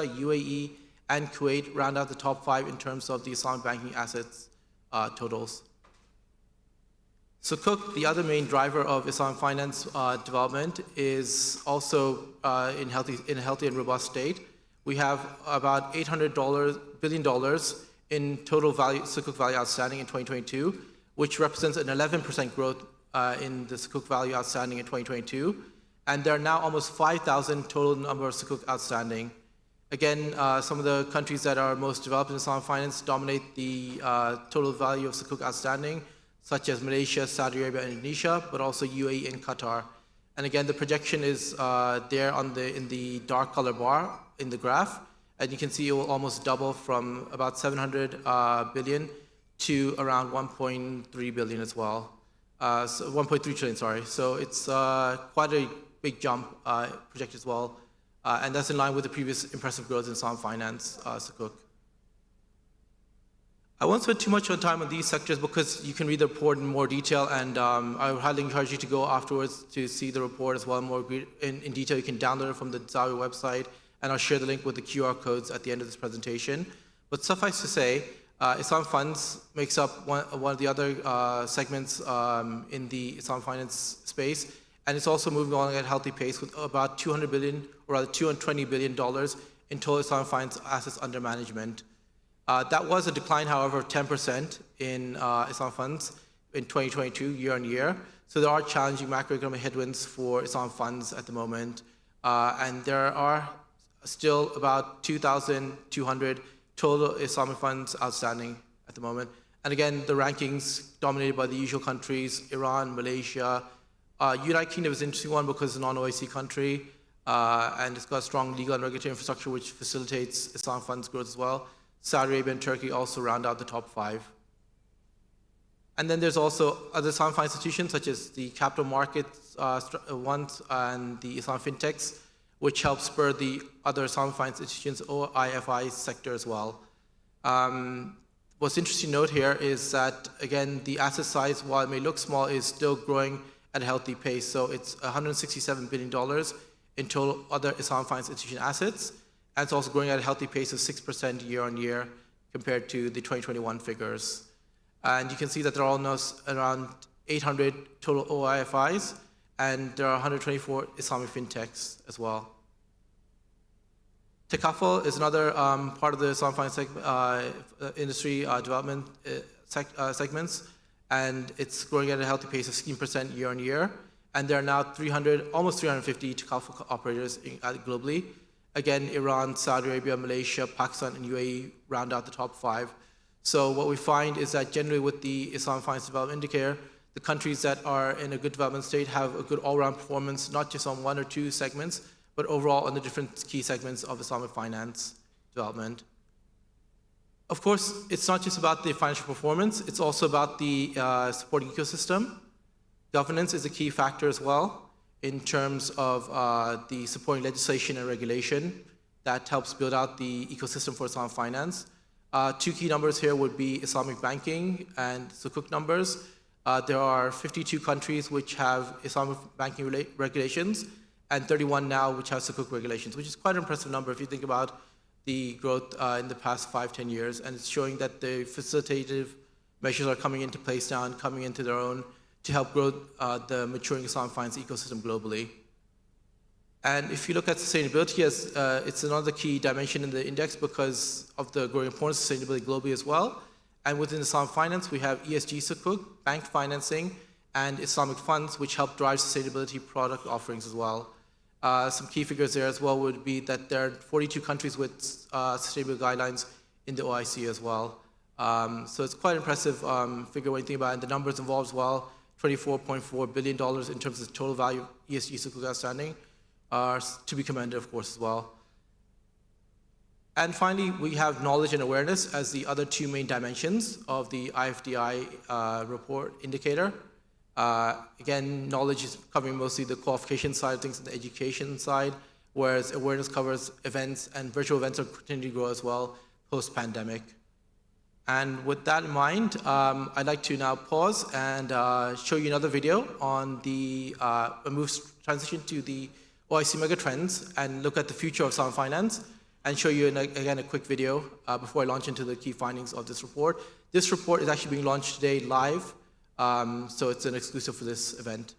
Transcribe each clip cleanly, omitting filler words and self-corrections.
UAE, and Kuwait round out the top 5 in terms of the Islamic banking assets totals. Sukuk, the other main driver of Islamic finance development, is also in a healthy and robust state. We have about $800 billion in total value, Sukuk value outstanding in 2022, which represents an 11% growth in the Sukuk value outstanding in 2022. And there are now almost 5,000 total number of Sukuk outstanding. Again, some of the countries that are most developed in Islamic finance dominate the total value of Sukuk outstanding, such as Malaysia, Saudi Arabia, and Indonesia, but also UAE and Qatar. And again, the projection is there in the dark color bar in the graph, and you can see it will almost double from about 700 billion to around 1.3 billion as well. So 1.3 trillion, sorry. So it's quite a big jump projected as well, and that's in line with the previous impressive growth in Islamic finance, Sukuk. I won't spend too much time on these sectors because you can read the report in more detail, and I would highly encourage you to go afterwards to see the report as well more in detail. You can download it from the Zawi website, and I'll share the link with the QR codes at the end of this presentation. But suffice to say, Islamic funds makes up one of the other segments in the Islamic finance space, and it's also moving along at a healthy pace with about $200 billion, or rather $220 billion in total Islamic finance assets under management. That was a decline, however, of 10% in Islamic funds in 2022, year on year. So there are challenging macroeconomic headwinds for Islamic funds at the moment. And there are still about 2,200 total Islamic funds outstanding at the moment. And again, the rankings dominated by the usual countries: Iran, Malaysia. United Kingdom is an interesting one because it's a non-OIC country, and it's got a strong legal and regulatory infrastructure which facilitates Islamic funds growth as well. Saudi Arabia and Turkey also round out the top 5. And then there's also other Islamic finance institutions such as the capital markets ones and the Islamic fintechs, which help spur the other Islamic finance institutions or IFI sector as well. What's interesting to note here is that, again, the asset size, while it may look small, is still growing at a healthy pace. So it's $167 billion in total other Islamic finance institution assets. And it's also growing at a healthy pace of 6% year on year compared to the 2021 figures. And you can see that there are almost around 800 total OIFIs, and there are 124 Islamic fintechs as well. Takaful is another part of the Islamic finance industry development segments, and it's growing at a healthy pace of 16% year on year. And there are now almost 350 Takaful operators globally. Again, Iran, Saudi Arabia, Malaysia, Pakistan, and UAE round out the top 5. So what we find is that generally with the Islamic Finance Development Indicator, the countries that are in a good development state have a good all-round performance, not just on one or two segments, but overall on the different key segments of Islamic finance development. Of course, it's not just about the financial performance, it's also about the supporting ecosystem. Governance is a key factor as well, in terms of the supporting legislation and regulation that helps build out the ecosystem for Islamic finance. Two key numbers here would be Islamic banking and Sukuk numbers. There are 52 countries which have Islamic banking regulations, and 31 now which have Sukuk regulations, which is quite an impressive number if you think about the growth in the past 5-10 years. And it's showing that the facilitative measures are coming into place now and coming into their own to help grow the maturing Islamic finance ecosystem globally. And if you look at sustainability, it's another key dimension in the index because of the growing importance of sustainability globally as well. And within Islamic finance, we have ESG Sukuk, banked financing, and Islamic funds, which help drive sustainability product offerings as well. Some key figures there as well would be that there are 42 countries with sustainability guidelines in the OIC as well. So it's quite an impressive figure when you think about it. And the numbers involved as well, $24.4 billion in terms of the total value of ESG Sukuk outstanding, are to be commended, of course, as well. And finally, we have knowledge and awareness as the other two main dimensions of the IFDI report indicator. Again, knowledge is covering mostly the qualification side of things and the education side, whereas awareness covers events, and virtual events are continuing to grow as well post-pandemic. And with that in mind, I'd like to now pause and show you another video on the transition to the OIC Megatrends and look at the future of Islamic finance. and show you, again, a quick video before I launch into the key findings of this report. This report is actually being launched today live, so it's an exclusive for this event.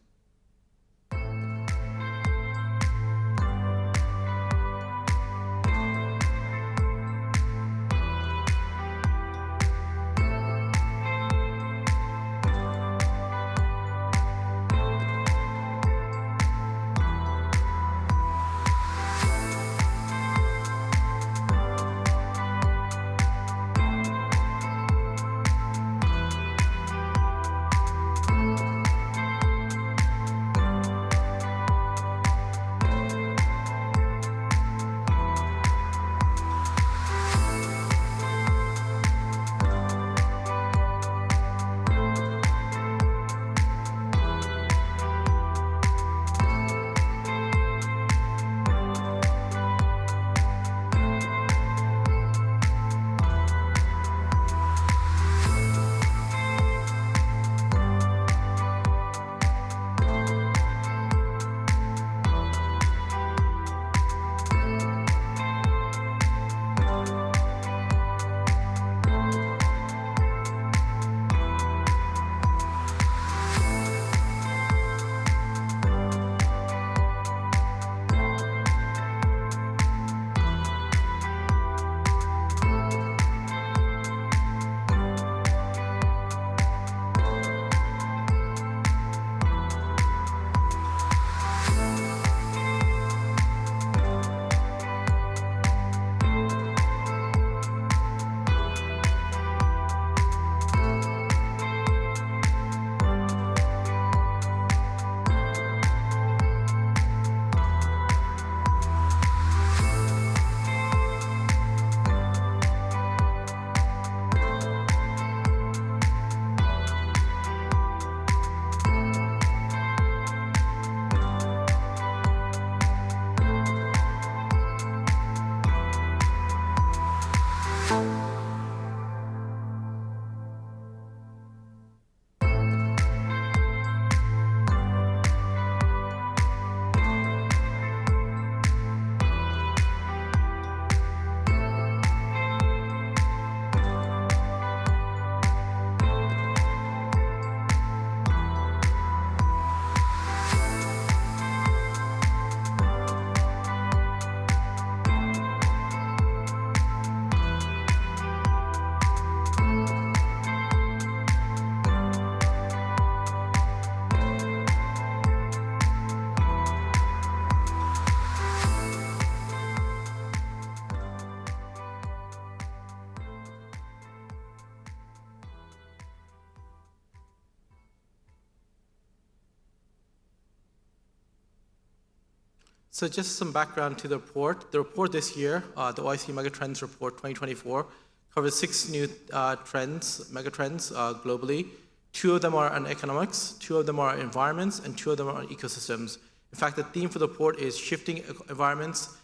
So just some background to the report. The report this year, the OIC Megatrends Report 2024, covers 6 new megatrends globally. 2 of them are on economics, 2 of them are on environments, and 2 of them are on ecosystems. In fact, the theme for the report is shifting environments,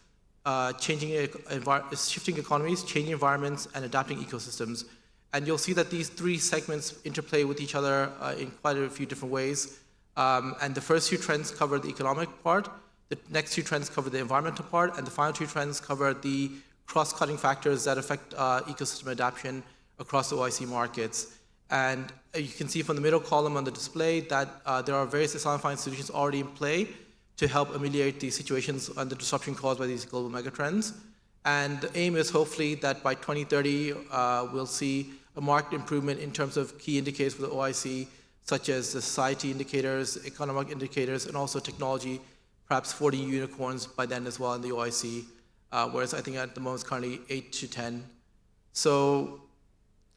shifting economies, changing environments, and adapting ecosystems. And you'll see that these 3 segments interplay with each other in quite a few different ways. And the first 2 trends cover the economic part, the next 2 trends cover the environmental part, and the final 2 trends cover the cross-cutting factors that affect ecosystem adaptation across the OIC markets. And you can see from the middle column on the display that there are various Islamic finance solutions already in play to help ameliorate the situations and the disruption caused by these global megatrends. And the aim is hopefully that by 2030, we'll see a marked improvement in terms of key indicators for the OIC, such as the society indicators, economic indicators, and also technology, perhaps 40 unicorns by then as well in the OIC, whereas I think at the moment it's currently 8 to 10. So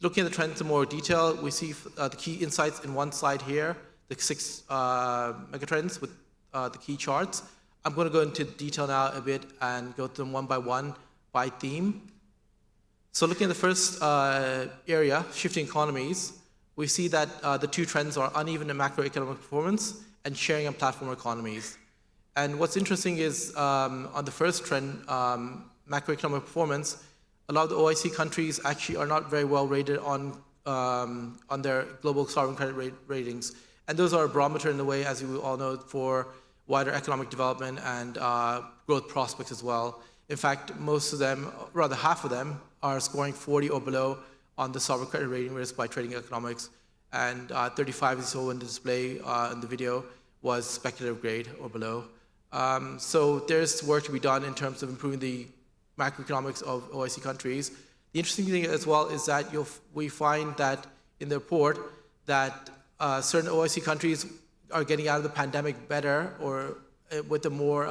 looking at the trends in more detail, we see the key insights in one slide here, the 6 megatrends with the key charts. I'm going to go into detail now a bit and go through them one by one by theme. So looking at the first area, shifting economies, we see that the 2 trends are uneven in macroeconomic performance and sharing and platform economies. And what's interesting is on the first trend, macroeconomic performance, a lot of the OIC countries actually are not very well rated on their global sovereign credit ratings. And those are a barometer in a way, as you all know, for wider economic development and growth prospects as well. In fact, most of them, rather half of them, are scoring 40 or below on the sovereign credit rating risk by trading economics, and 35, as you saw in the display in the video, was speculative grade or below. So there's work to be done in terms of improving the macroeconomics of OIC countries. The interesting thing as well is that we find that in the report that certain OIC countries are getting out of the pandemic better or with a more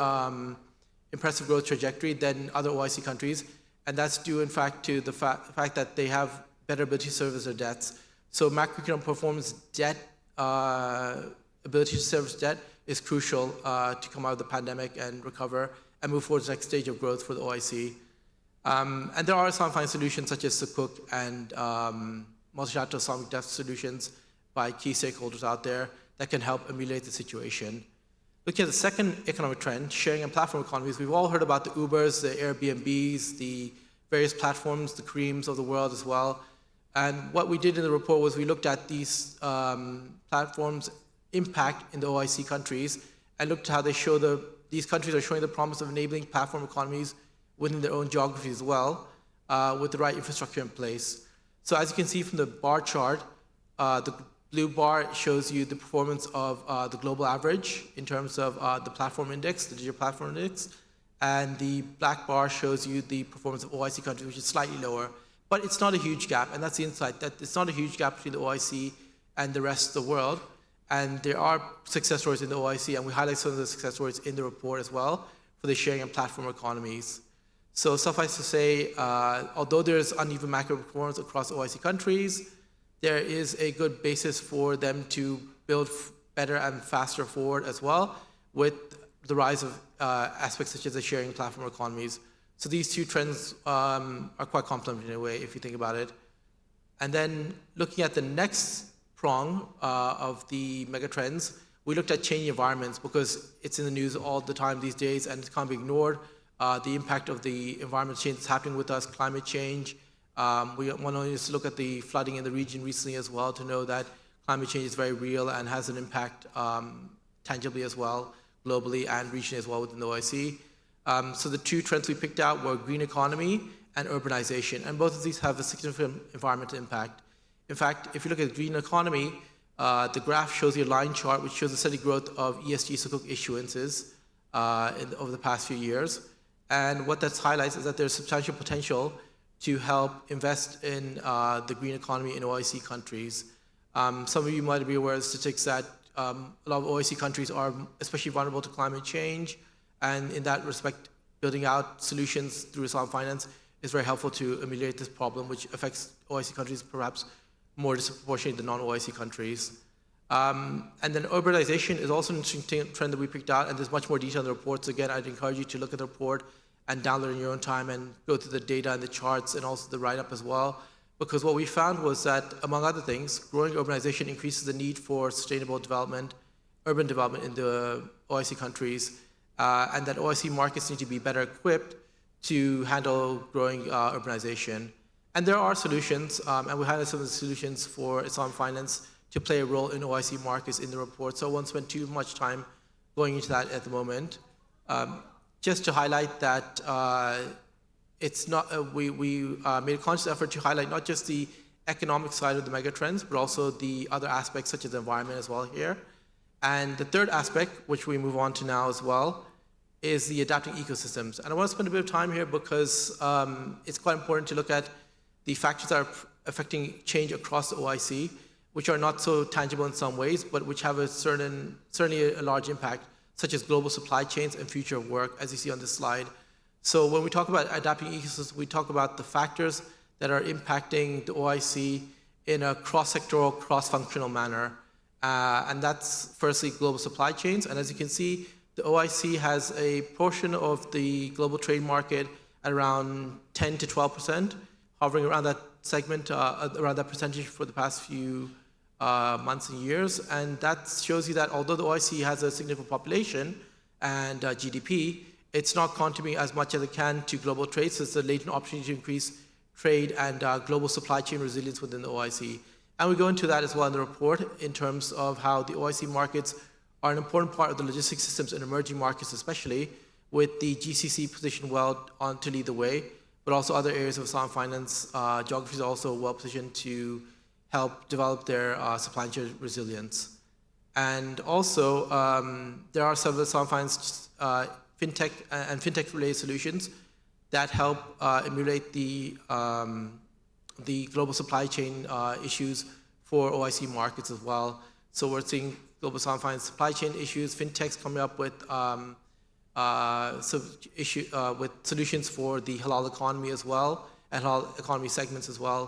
impressive growth trajectory than other OIC countries, and that's due in fact to the fact that they have better ability to service their debts. So macroeconomic performance debt, ability to service debt is crucial to come out of the pandemic and recover and move forward to the next stage of growth for the OIC. And there are some fine solutions such as Sukuk and multilateral Islamic debt solutions by key stakeholders out there that can help ameliorate the situation. Looking at the second economic trend, sharing and platform economies, we've all heard about the Ubers, the Airbnbs, the various platforms, the Creams of the world as well. And what we did in the report was we looked at these platforms' impact in the OIC countries and looked at how they show these countries are showing the promise of enabling platform economies within their own geographies as well, with the right infrastructure in place. So as you can see from the bar chart, the blue bar shows you the performance of the global average in terms of the platform index, the digital platform index, and the black bar shows you the performance of OIC countries, which is slightly lower. But it's not a huge gap, and that's the insight, that it's not a huge gap between the OIC and the rest of the world. And there are success stories in the OIC, and we highlight some of the success stories in the report as well for the sharing and platform economies. So suffice to say, although there's uneven macro performance across OIC countries, there is a good basis for them to build better and faster forward as well, with the rise of aspects such as the sharing platform economies. So these two trends are quite complementary in a way, if you think about it. And then looking at the next prong of the megatrends, we looked at changing environments because it's in the news all the time these days and it can't be ignored. The impact of the environment change that's happening with us, climate change. We want to just look at the flooding in the region recently as well to know that climate change is very real and has an impact tangibly as well, globally and regionally as well within the OIC. So the two trends we picked out were green economy and urbanization, and both of these have a significant environmental impact. In fact, if you look at green economy, the graph shows you a line chart which shows the steady growth of ESG Sukuk issuances over the past few years. And what that highlights is that there's substantial potential to help invest in the green economy in OIC countries. Some of you might be aware of the statistics that a lot of OIC countries are especially vulnerable to climate change, and in that respect, building out solutions through Islam finance is very helpful to ameliorate this problem, which affects OIC countries perhaps more disproportionately than non-OIC countries. And then urbanization is also an interesting trend that we picked out, and there's much more detail in the report. So again, I'd encourage you to look at the report and download it in your own time and go through the data and the charts and also the write-up as well. Because what we found was that, among other things, growing urbanization increases the need for sustainable development, urban development in the OIC countries, and that OIC markets need to be better equipped to handle growing urbanization. And there are solutions, and we highlighted some of the solutions for Islam finance to play a role in OIC markets in the report, so I won't spend too much time going into that at the moment. Just to highlight that it's not, we made a conscious effort to highlight not just the economic side of the megatrends, but also the other aspects such as the environment as well here. And the third aspect, which we move on to now as well, is the adapting ecosystems. And I want to spend a bit of time here because it's quite important to look at the factors that are affecting change across the OIC, which are not so tangible in some ways, but which have a certainly a large impact, such as global supply chains and future of work, as you see on this slide. So when we talk about adapting ecosystems, we talk about the factors that are impacting the OIC in a cross-sectoral, cross-functional manner. And that's firstly global supply chains. And as you can see, the OIC has a portion of the global trade market at around 10 to 12%, hovering around that segment, around that percentage for the past few months and years. And that shows you that although the OIC has a significant population and GDP, it's not contributing as much as it can to global trade, so it's a latent opportunity to increase trade and global supply chain resilience within the OIC. And we go into that as well in the report in terms of how the OIC markets are an important part of the logistics systems in emerging markets especially, with the GCC positioned well to lead the way, but also other areas of Islamic finance geographies are also well positioned to help develop their supply chain resilience. And also, there are several Islamic finance fintech and fintech-related solutions that help emulate the global supply chain issues for OIC markets as well. So we're seeing global Islamic finance supply chain issues, fintechs coming up with with solutions for the halal economy as well, and halal economy segments as well,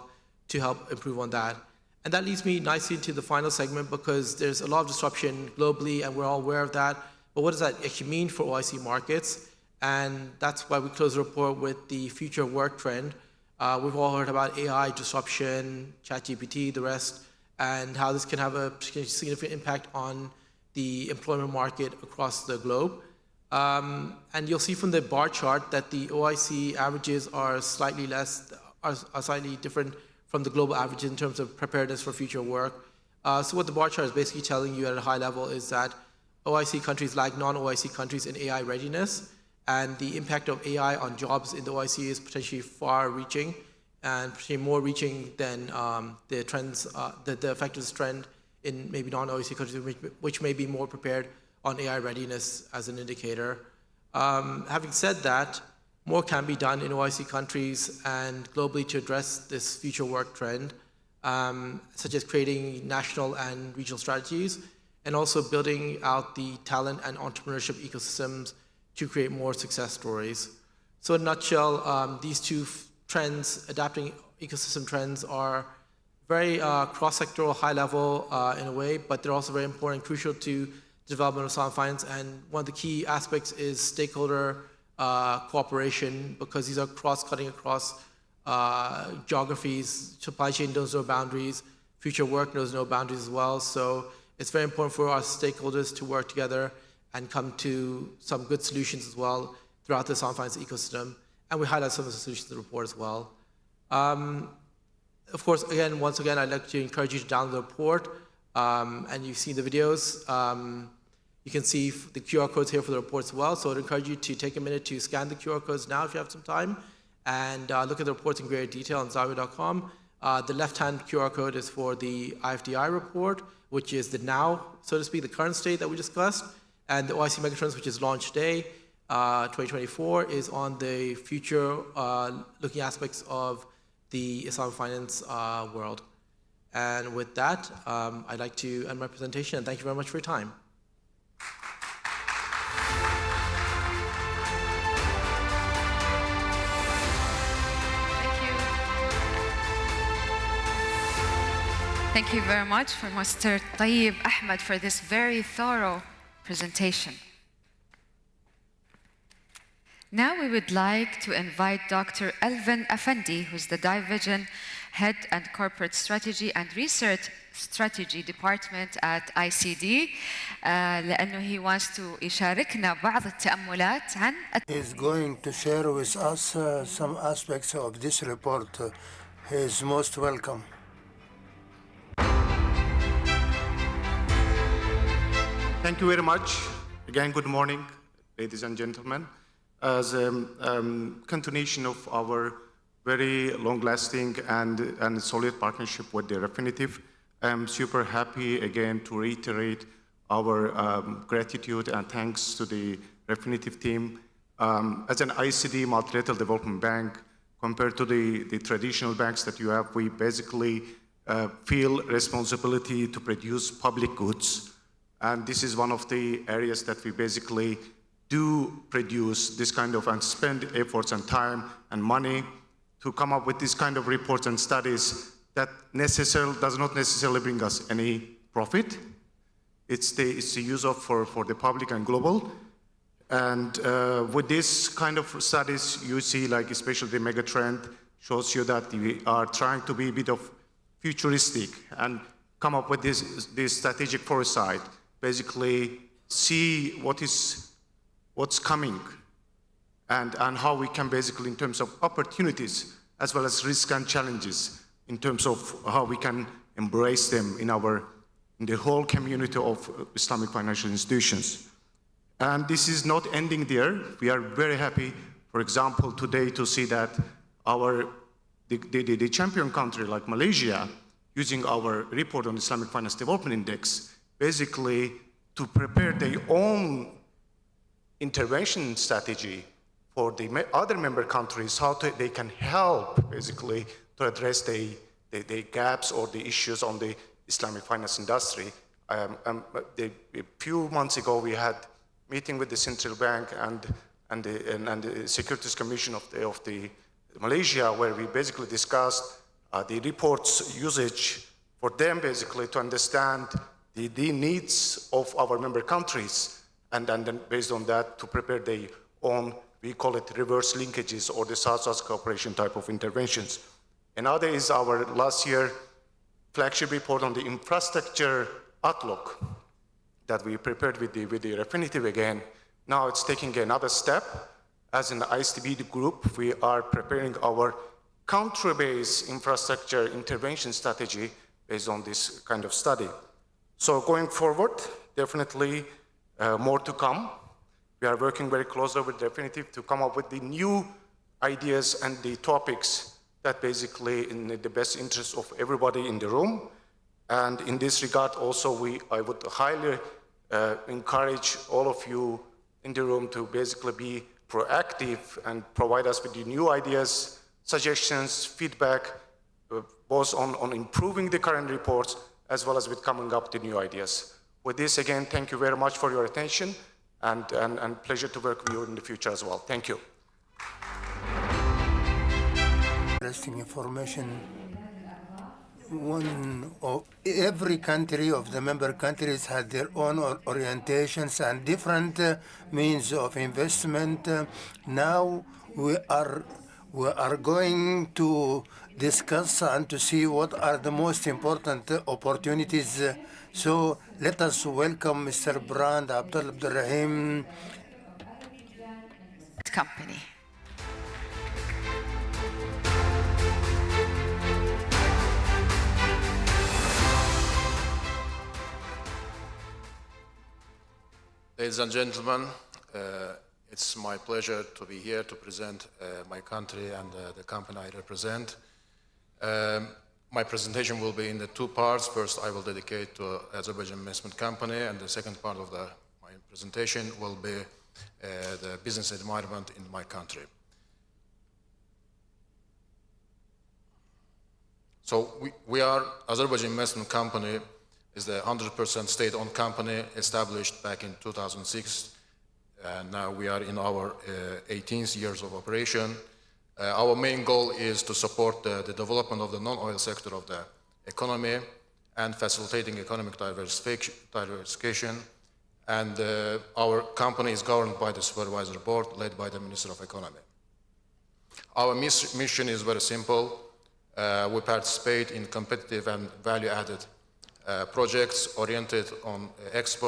to help improve on that. And that leads me nicely into the final segment, because there's a lot of disruption globally, and we're all aware of that. But what does that actually mean for OIC markets? And that's why we close the report with the future work trend. We've all heard about AI disruption, ChatGPT, the rest, and how this can have a significant impact on the employment market across the globe. And you'll see from the bar chart that the OIC averages are slightly different from the global average in terms of preparedness for future work. So what the bar chart is basically telling you at a high level is that OIC countries lag non-OIC countries in AI readiness, and the impact of AI on jobs in the OIC is potentially far-reaching and potentially more reaching than the trends, the effectiveness trend in maybe non-OIC countries, which may be more prepared on AI readiness as an indicator. Having said that, more can be done in OIC countries and globally to address this future work trend, such as creating national and regional strategies, and also building out the talent and entrepreneurship ecosystems to create more success stories. So in a nutshell, these two trends, adapting ecosystem trends, are very cross-sectoral, high-level in a way, but they're also very important and crucial to development of Islamic finance. And one of the key aspects is stakeholder cooperation, because these are cross-cutting across geographies. Supply chain knows no boundaries. Future work knows no boundaries as well. So it's very important for our stakeholders to work together and come to some good solutions as well throughout the Islamic finance ecosystem. And we highlight some of the solutions in the report as well. Of course, once again, I'd like to encourage you to download the report. And you've seen the videos. You can see the QR codes here for the report as well. So I'd encourage you to take a minute to scan the QR codes now if you have some time, and look at the reports in greater detail on Zawiya.com. The left-hand QR code is for the IFDI report, which is the now, so to speak, the current state that we discussed. And the OIC Megatrends, which is launched today, 2024, is on the future looking aspects of the Islamic finance world. And with that, I'd like to end my presentation, and thank you very much for your time. Thank you very much for Mr. Tayyib Ahmed for this very thorough presentation. Now we would like to invite Dr. Elvin Effendi, who's the Division Head and Corporate Strategy and Research Strategy Department at ICD, لأنه he wants to يشاركنا بعض التأملات عن. He's going to share with us some aspects of this report. He is most welcome. Thank you very much. Again, good morning, ladies and gentlemen. As a continuation of our very long-lasting and solid partnership with the Refinitiv, I'm super happy again to reiterate our gratitude and thanks to the Refinitiv team. As an ICD multilateral development bank, compared to the traditional banks that you have, we basically feel responsibility to produce public goods. And this is one of the areas that we basically do produce this kind of and spend efforts and time and money to come up with this kind of reports and studies that does not necessarily bring us any profit. It's the use of for the public and global. And with this kind of studies, you see, like especially the Megatrend shows you that we are trying to be a bit of futuristic and come up with this strategic foresight. Basically see what's coming and how we can basically, in terms of opportunities as well as risks and challenges, in terms of how we can embrace them in the whole community of Islamic financial institutions. And this is not ending there. We are very happy, for example, today to see that the champion country like Malaysia, using our report on Islamic Finance Development Index, basically to prepare their own intervention strategy for the other member countries, how they can help basically to address the gaps or the issues on the Islamic finance industry. A few months ago, we had a meeting with the central bank and the Securities Commission of the Malaysia, where we basically discussed the reports usage for them basically to understand the needs of our member countries, and then based on that to prepare their own, we call it reverse linkages or the South-South cooperation type of interventions. Another is our last year flagship report on the infrastructure outlook that we prepared with the Refinitiv again. Now it's taking another step. As in the ICB group, we are preparing our country-based infrastructure intervention strategy based on this kind of study. So going forward, definitely more to come. We are working very closely with Refinitiv to come up with the new ideas and the topics that basically in the best interest of everybody in the room. And in this regard also, I would highly encourage all of you in the room to basically be proactive and provide us with the new ideas, suggestions, feedback, both on improving the current reports as well as with coming up with new ideas. With this, again, thank you very much for your attention and pleasure to work with you in the future as well. Thank you. Interesting information. Every country of the member countries had their own orientations and different means of investment. Now we are going to discuss and to see what are the most important opportunities. So let us welcome Mr. Brand Abdulrahim. Company. Ladies and gentlemen, it's my pleasure to be here to present my country and the company I represent. My presentation will be in the two parts. First, I will dedicate to Azerbaijan Investment Company, and the second part of my presentation will be the business environment in my country. So we are Azerbaijan Investment Company is the 100% state-owned company established back in 2006. And now we are in our 18th years of operation. Our main goal is to support the development of the non-oil sector of the economy and facilitating economic diversification. And our company is governed by the supervisory board led by the Minister of Economy. Our mission is very simple. We participate in competitive and value-added projects oriented on export